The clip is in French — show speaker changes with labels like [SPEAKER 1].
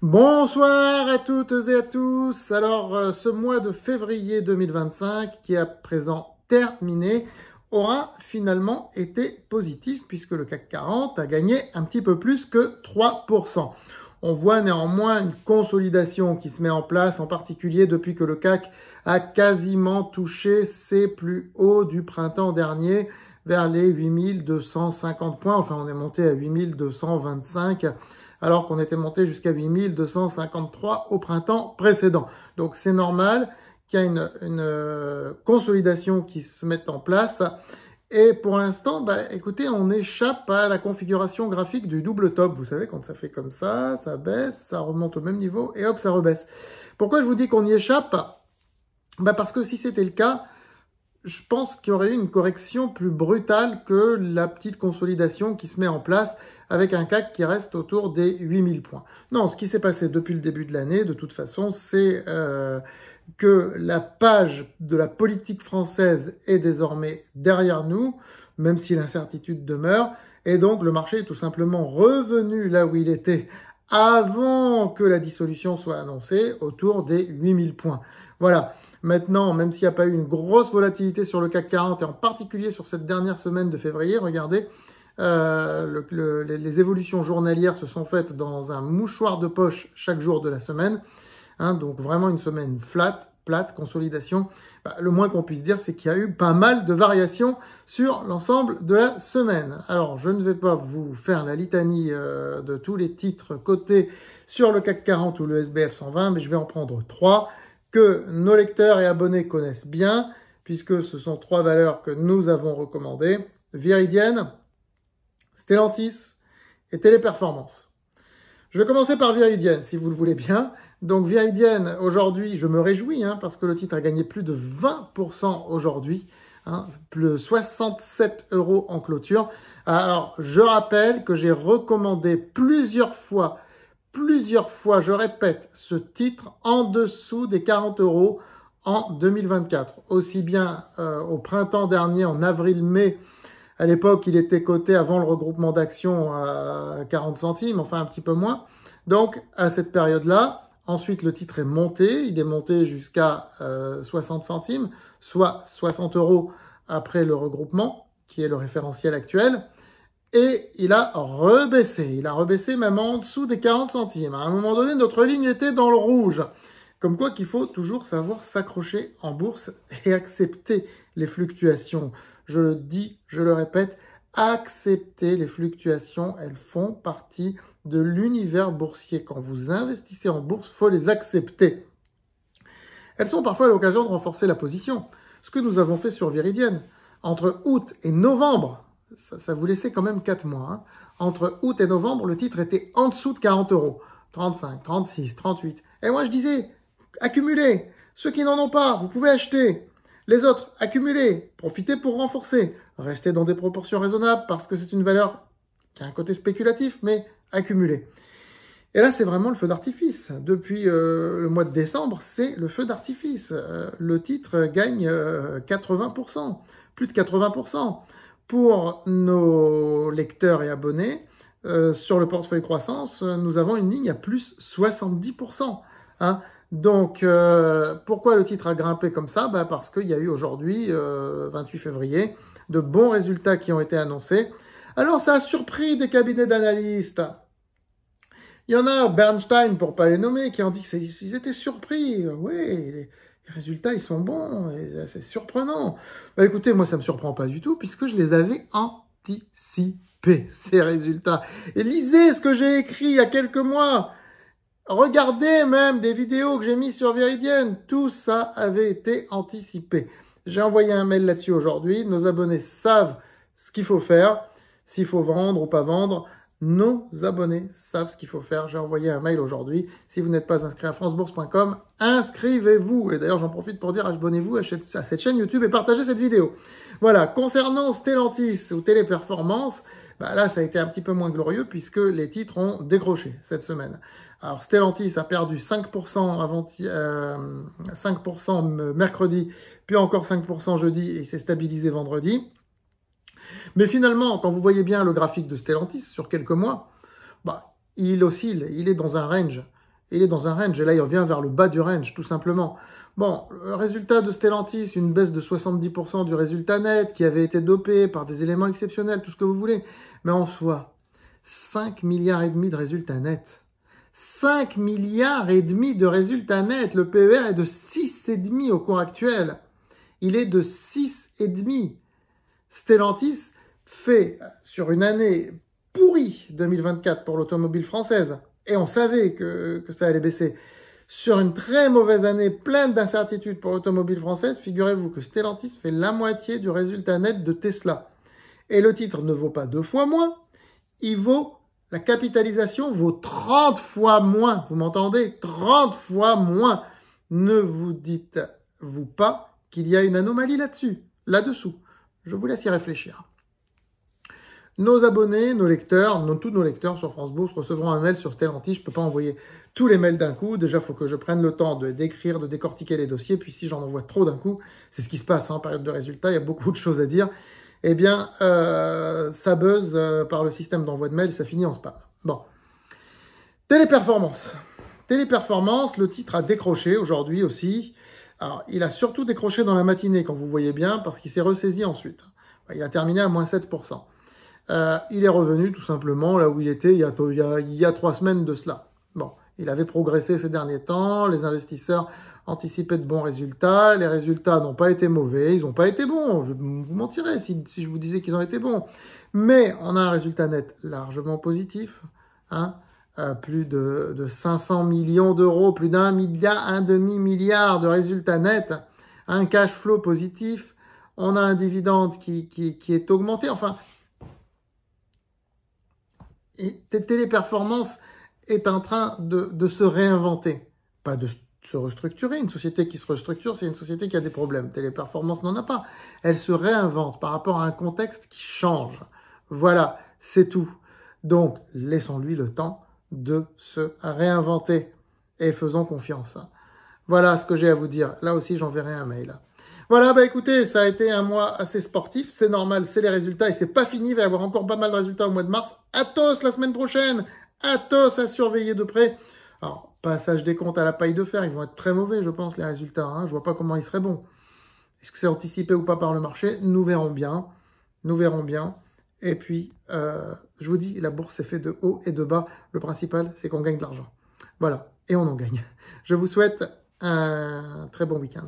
[SPEAKER 1] Bonsoir à toutes et à tous. Alors, ce mois de février 2025, qui est à présent terminé, aura finalement été positif puisque le CAC 40 a gagné un petit peu plus que 3%. On voit néanmoins une consolidation qui se met en place, en particulier depuis que le CAC a quasiment touché ses plus hauts du printemps dernier, vers les 8250 points. Enfin, on est monté à 8225, alors qu'on était monté jusqu'à 8253 au printemps précédent. Donc, c'est normal qu'il y ait une consolidation qui se mette en place. Et pour l'instant, écoutez, on échappe à la configuration graphique du double top. Vous savez, quand ça fait comme ça baisse, ça remonte au même niveau et hop, ça rebaisse. Pourquoi je vous dis qu'on y échappe? Parce que si c'était le cas, je pense qu'il y aurait eu une correction plus brutale que la petite consolidation qui se met en place avec un CAC qui reste autour des 8000 points. Non, ce qui s'est passé depuis le début de l'année, de toute façon, c'est que la page de la politique française est désormais derrière nous, même si l'incertitude demeure, et donc le marché est tout simplement revenu là où il était avant que la dissolution soit annoncée, autour des 8000 points. Voilà. Maintenant, même s'il n'y a pas eu une grosse volatilité sur le CAC 40, et en particulier sur cette dernière semaine de février, regardez, les évolutions journalières se sont faites dans un mouchoir de poche chaque jour de la semaine. Donc vraiment une semaine plate, consolidation. Le moins qu'on puisse dire, c'est qu'il y a eu pas mal de variations sur l'ensemble de la semaine. Alors, je ne vais pas vous faire la litanie de tous les titres cotés sur le CAC 40 ou le SBF 120, mais je vais en prendre 3 que nos lecteurs et abonnés connaissent bien, puisque ce sont 3 valeurs que nous avons recommandées: Viridien, Stellantis et Téléperformance. Je vais commencer par Viridien, si vous le voulez bien. Donc Viridien, aujourd'hui, je me réjouis, parce que le titre a gagné plus de 20% aujourd'hui, plus 67 € en clôture. Alors, je rappelle que j'ai recommandé plusieurs fois, je répète, ce titre en dessous des 40 € en 2024. Aussi bien au printemps dernier, en avril-mai, à l'époque, il était coté avant le regroupement d'actions à 40 centimes, enfin un petit peu moins. Donc, à cette période-là, ensuite, le titre est monté. Il est monté jusqu'à 60 centimes, soit 60 € après le regroupement, qui est le référentiel actuel. Et il a rebaissé. Il a rebaissé même en dessous des 40 centimes. À un moment donné, notre ligne était dans le rouge. Comme quoi qu'il faut toujours savoir s'accrocher en bourse et accepter les fluctuations. Je le dis, je le répète, accepter les fluctuations. Elles font partie de l'univers boursier. Quand vous investissez en bourse, il faut les accepter. Elles sont parfois l'occasion de renforcer la position. Ce que nous avons fait sur Viridien. Entre août et novembre, ça vous laissait quand même 4 mois. Entre août et novembre, le titre était en dessous de 40 €. 35, 36, 38. Et moi, je disais, accumulez. Ceux qui n'en ont pas, vous pouvez acheter. Les autres, accumulez. Profitez pour renforcer. Restez dans des proportions raisonnables parce que c'est une valeur qui a un côté spéculatif, mais accumulez. Et là, c'est vraiment le feu d'artifice. Depuis le mois de décembre, c'est le feu d'artifice. Le titre gagne 80%, plus de 80%. Pour nos lecteurs et abonnés, sur le portefeuille croissance, nous avons une ligne à plus 70%. Donc, pourquoi le titre a grimpé comme ça? Parce qu'il y a eu aujourd'hui, 28 février, de bons résultats qui ont été annoncés. Alors, ça a surpris des cabinets d'analystes. Il y en a, Bernstein, pour pas les nommer, qui ont dit qu'ils étaient surpris. Oui, les résultats, ils sont bons, et c'est surprenant. Écoutez, moi, ça me surprend pas du tout, puisque je les avais anticipés, ces résultats. Et lisez ce que j'ai écrit il y a quelques mois. Regardez même des vidéos que j'ai mises sur Viridien. Tout ça avait été anticipé. J'ai envoyé un mail là-dessus aujourd'hui. Nos abonnés savent ce qu'il faut faire, s'il faut vendre ou pas vendre. Nos abonnés savent ce qu'il faut faire. J'ai envoyé un mail aujourd'hui. Si vous n'êtes pas inscrit à francebourse.com, inscrivez-vous. Et d'ailleurs, j'en profite pour dire abonnez-vous à cette chaîne YouTube et partagez cette vidéo. Voilà. Concernant Stellantis ou Téléperformance, là, ça a été un petit peu moins glorieux puisque les titres ont décroché cette semaine. Alors, Stellantis a perdu 5% 5% mercredi, puis encore 5% jeudi et il s'est stabilisé vendredi. Mais finalement, quand vous voyez bien le graphique de Stellantis sur quelques mois, il oscille, il est dans un range. Il est dans un range, et là, il revient vers le bas du range, tout simplement. Bon, le résultat de Stellantis, une baisse de 70% du résultat net, qui avait été dopé par des éléments exceptionnels, tout ce que vous voulez. Mais en soi, 5 milliards et demi de résultats nets. 5 milliards et demi de résultats nets. Le PER est de 6,5 au cours actuel. Il est de 6,5. Stellantis fait, sur une année pourrie 2024 pour l'automobile française, et on savait que ça allait baisser, sur une très mauvaise année pleine d'incertitudes pour l'automobile française, figurez-vous que Stellantis fait la moitié du résultat net de Tesla. Et le titre ne vaut pas 2 fois moins, la capitalisation vaut 30 fois moins. Vous m'entendez? 30 fois moins. Ne vous dites-vous pas qu'il y a une anomalie là-dessous? Je vous laisse y réfléchir. Nos abonnés, nos lecteurs, tous nos lecteurs sur France Bourse recevront un mail sur Stellantis. Je ne peux pas envoyer tous les mails d'un coup. Déjà, il faut que je prenne le temps d'écrire, de décortiquer les dossiers. Puis si j'en envoie trop d'un coup, c'est ce qui se passe en période de résultats. Il y a beaucoup de choses à dire. Eh bien, ça buzz par le système d'envoi de mail. Ça finit en spam. Bon. Téléperformance. Téléperformance, le titre a décroché aujourd'hui aussi. Alors, il a surtout décroché dans la matinée, quand vous voyez bien, parce qu'il s'est ressaisi ensuite. Il a terminé à moins 7%. Il est revenu tout simplement là où il était il y a 3 semaines de cela. Bon, il avait progressé ces derniers temps, les investisseurs anticipaient de bons résultats, les résultats n'ont pas été mauvais, ils n'ont pas été bons, je vous mentirais si je vous disais qu'ils ont été bons. Mais on a un résultat net largement positif, hein, plus de 500 millions d'euros, plus d'un demi-milliard de résultats nets, un cash flow positif, on a un dividende qui est augmenté, enfin... Et Téléperformance est en train de se réinventer, pas de se restructurer. Une société qui se restructure, c'est une société qui a des problèmes. Téléperformance n'en a pas. Elle se réinvente par rapport à un contexte qui change. Voilà, c'est tout. Donc, laissons-lui le temps de se réinventer et faisons confiance. Voilà ce que j'ai à vous dire. Là aussi, j'enverrai un mail. Voilà, bah écoutez, ça a été un mois assez sportif, c'est normal, c'est les résultats et c'est pas fini, il va y avoir encore pas mal de résultats au mois de mars. Athos la semaine prochaine, Athos à surveiller de près. Alors, passage des comptes à la paille de fer, ils vont être très mauvais, je pense, les résultats, hein. Je vois pas comment ils seraient bons. Est-ce que c'est anticipé ou pas par le marché? Nous verrons bien, Et puis, je vous dis, la bourse s'est fait de haut et de bas. Le principal, c'est qu'on gagne de l'argent. Voilà, et on en gagne. Je vous souhaite un très bon week-end.